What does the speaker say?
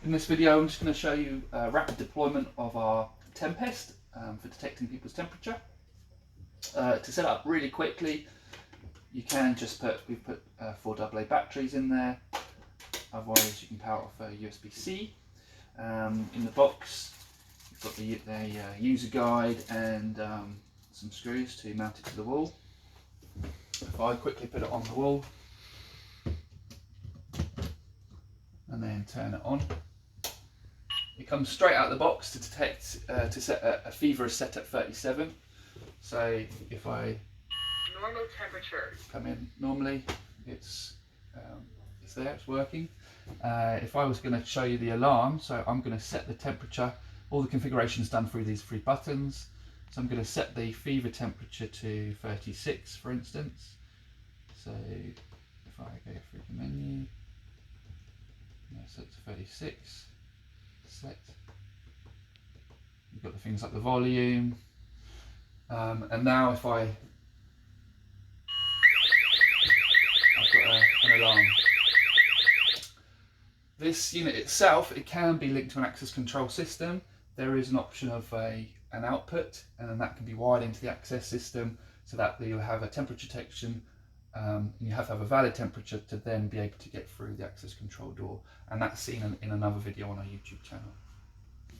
In this video I'm just going to show you a rapid deployment of our Tempis for detecting people's temperature. To set up really quickly, you can just we've put 4 AA batteries in there, otherwise you can power off a USB-C. In the box you've got the user guide and some screws to mount it to the wall. If I quickly put it on the wall and then turn it on, it comes straight out of the box to detect, to set a fever is set at 37. So if I normal temperature come in normally, it's there, it's working. If I was going to show you the alarm, so I'm going to set the temperature, all the configurations done through these 3 buttons. So I'm going to set the fever temperature to 36, for instance. So if I go through the menu, set to 36, set. You've got the things like the volume, and now if I've got an alarm. This unit itself, it can be linked to an access control system. There is an option of an output, and then that can be wired into the access system so that you'll have a temperature detection. And you have to have a valid temperature to then be able to get through the access control door, and that's seen in another video on our YouTube channel.